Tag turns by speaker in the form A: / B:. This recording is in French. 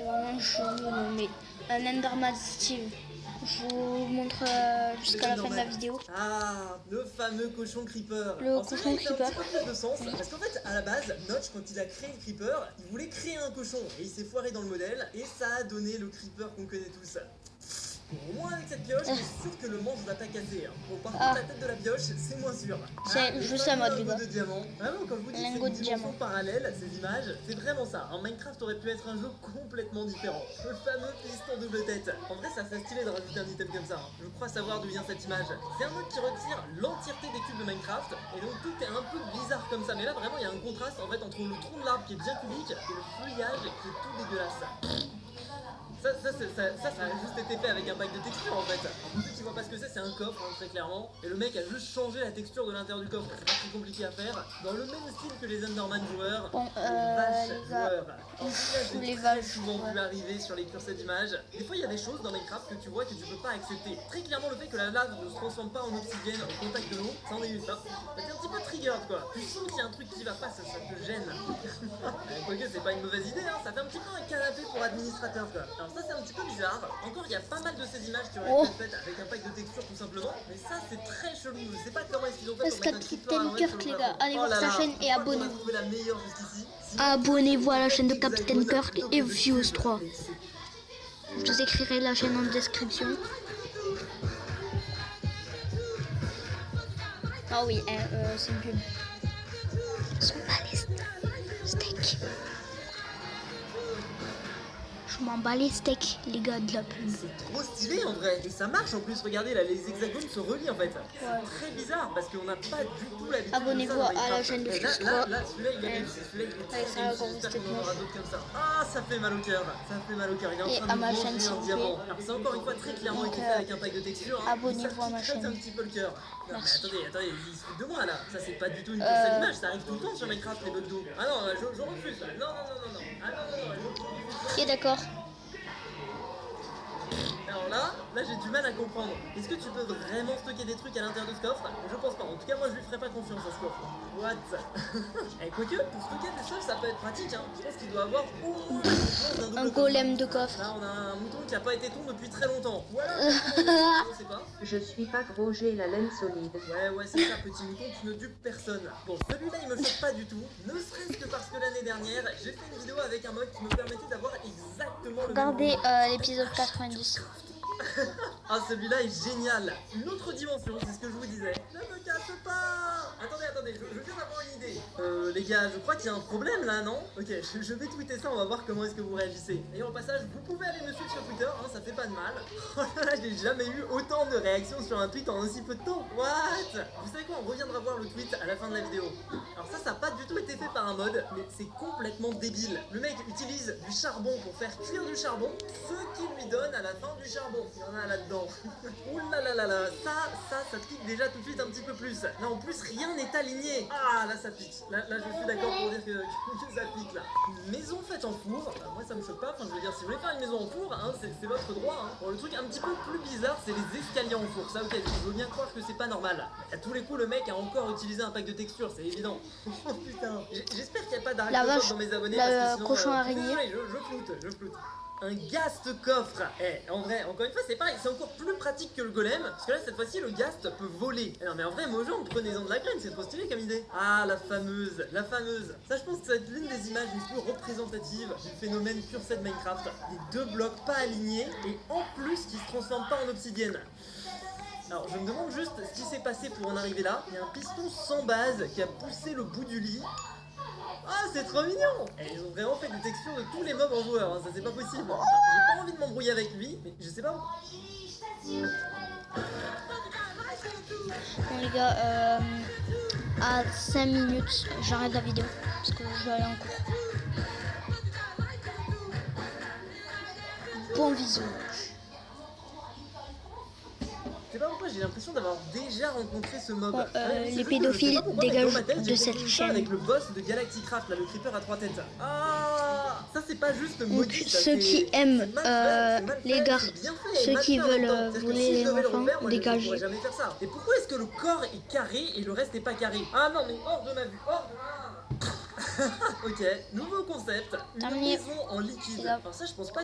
A: Vraiment chelou, non mais un Enderman Steve. Je vous montre jusqu'à la fin de la vidéo.
B: Ah, le fameux cochon creeper.
A: Le cochon creeper.
B: Un petit peu plus de sens, parce qu'en fait, à la base, Notch, quand il a créé le creeper, il voulait créer un cochon, et il s'est foiré dans le modèle, et ça a donné le creeper qu'on connaît tous. Au moins avec cette pioche, c'est sûr que le manche va pas casser. Hein. Bon, par contre, la tête de la pioche, c'est moins sûr.
A: C'est juste un mode, les gars.
B: De diamant. Vraiment, quand je vous dis, c'est une dimension parallèle, ces images, c'est vraiment ça. En Minecraft aurait pu être un jeu complètement différent. Le fameux piston double tête. En vrai, ça serait stylé de rajouter un item comme ça. Hein. Je crois savoir d'où vient cette image. C'est un mode qui retire l'entièreté des cubes de Minecraft, et donc tout est un peu bizarre comme ça. Mais là, vraiment, il y a un contraste en fait entre le tronc de l'arbre qui est bien cubique et le feuillage qui est tout dégueulasse. Ça a juste été fait avec un pack de texture en fait. Pour ceux qui voient pas ce que c'est un coffre, hein, très clairement. Et le mec a juste changé la texture de l'intérieur du coffre. C'est pas très compliqué à faire. Dans le même style que les Enderman joueurs.
A: Bon,
B: les joueurs.
A: Les vaches.
B: Souvent vu arriver sur les curseurs d'image. Des fois, il y a des choses dans Minecraft que tu vois que tu peux pas accepter. Très clairement, le fait que la lave ne se transforme pas en obsidienne au contact de l'eau, ça en est une. Ça t'es un petit peu triggered quoi. Tu sens qu'il y a un truc qui va pas, ça te gêne. Quoique, c'est pas une mauvaise idée, hein. Ça fait un petit peu un canapé pour administrateur quoi. Alors ça c'est un petit peu bizarre. Encore il y a pas mal de ces images qui auraient été faites avec un pack de texture tout simplement. Mais ça c'est très chelou. Je sais pas comment est-ce qu'ils ont fait pour mettre un
A: Capitaine Kirk les gars. Allez voir sa chaîne et abonnez-vous.
B: La meilleure jusqu'ici.
A: Abonnez-vous à la chaîne de Capitaine Kirk et Views 3. Je vous écrirai la chaîne en description. Ah oui, c'est une pub. Ils sont pas les steaks. Je m'en bats les steaks, les gars de la pub.
B: C'est trop stylé en vrai. Et ça marche en plus, regardez là, les hexagones se relient en fait. C'est très bizarre parce qu'on n'a pas du tout l'habitude.
A: Abonnez-vous à la chaîne de Views 3.
B: Là, celui-là il est réussi. Celui-là il est très réussi. J'espère qu'on en aura d'autres comme ça. Ah, ça fait mal au cœur. Ça fait mal au cœur. Il est en train de manger un diamant. Alors c'est encore une fois très clairement été fait avec un pack de texture.
A: Abonnez-vous à ma chaîne.
B: un petit peu le cœur. Non mais attendez, il se fout de moi là. Ça c'est pas du tout une seule image. Ça arrive tout le temps sur Minecraft les bugs d'eau. Ah non, je refuse. Non. Ah non.
A: Ok, d'accord.
B: Alors là j'ai du mal à comprendre. Est-ce que tu peux vraiment stocker des trucs à l'intérieur de ce coffre? Je pense pas. En tout cas, moi je lui ferai pas confiance à ce coffre. What? Et quoique, pour stocker des choses, ça peut être pratique. Hein. Je pense qu'il doit avoir au moins
A: un golem de coffre.
B: Là, on a un mouton qui a pas été ton depuis très longtemps. Voilà. Je sais pas.
C: Je suis pas gros, j'ai la laine solide.
B: Ouais, c'est ça, petit mouton, tu ne dupes personne. Bon, celui-là, il me choque pas du tout. Ne serait-ce que parce que l'année dernière, j'ai fait une vidéo avec un mode qui me permettait d'avoir exactement le même.
A: Regardez l'épisode 90.
B: Ah, celui-là est génial. Une autre dimension, c'est ce que je vous disais. Ne me casse pas. Attendez, je viens d'avoir une idée. Les gars, je crois qu'il y a un problème là, non? Ok, je vais tweeter ça, on va voir comment est-ce que vous réagissez. Et au passage, vous pouvez aller me suivre sur Twitter, hein, ça fait pas de mal. Oh là là, j'ai jamais eu autant de réactions sur un tweet en aussi peu de temps. What? Vous savez quoi, on reviendra voir le tweet à la fin de la vidéo. Alors ça n'a pas du tout été fait par un mode, mais c'est complètement débile. Le mec utilise du charbon pour faire cuire du charbon, ce qui lui donne à la fin du charbon. Il y en a là-dedans. Ouh là là là là, ça pique déjà tout de suite un petit peu plus. Là en plus rien n'est aligné. Ah là ça pique. Là je suis d'accord pour dire que ça pique là. Une maison faite en four, moi ça me choque pas. Enfin je veux dire, si vous voulez faire une maison en four, hein, c'est votre droit. Hein. Bon, le truc un petit peu plus bizarre, c'est les escaliers en four. Ça ok, je veux bien croire que c'est pas normal. À tous les coups le mec a encore utilisé un pack de texture, c'est évident. Oh putain. J'espère qu'il n'y a pas d'arrêt dans mes abonnés parce que sinon,
A: cochon araignée.
B: Je floute. Un ghast coffre. En vrai, encore une fois, c'est pareil, c'est encore plus pratique que le golem. Parce que là, cette fois-ci, le ghast peut voler. Non, mais en vrai, Mojang, prenez-en de la graine, c'est trop stylé comme idée. Ah, la fameuse. Ça, je pense que ça va être l'une des images les plus représentatives du phénomène cursé de Minecraft. Les deux blocs pas alignés et en plus qui se transforment pas en obsidienne. Alors, je me demande juste ce qui s'est passé pour en arriver là. Il y a un piston sans base qui a poussé le bout du lit. Ah, c'est trop mignon! Et ils ont vraiment fait des textures de tous les mobs en joueur, hein. Ça c'est pas possible. J'ai pas envie de m'embrouiller avec lui, mais je sais pas.
A: Bon les gars, à 5 minutes, j'arrête la vidéo parce que je vais aller en cours. Bon visionnage.
B: Je sais pas pourquoi j'ai l'impression d'avoir déjà rencontré ce mob.
A: Bon, les pédophiles dégagent de cette chaîne.
B: Avec le boss de Galacticraft, là, le creeper à 3 têtes. Ah, ça c'est pas juste maudit.
A: Ceux qui aiment les gars, ceux qui veulent voler les enfants, dégagent.
B: Je jamais faire ça. Et pourquoi est-ce que le corps est carré et le reste est pas carré? Ah non mais hors de ma vue, hors de ma... Ok, nouveau concept, une
A: Terminé.
B: maison en liquide.
A: C'est là.
B: Alors ça, je pense pas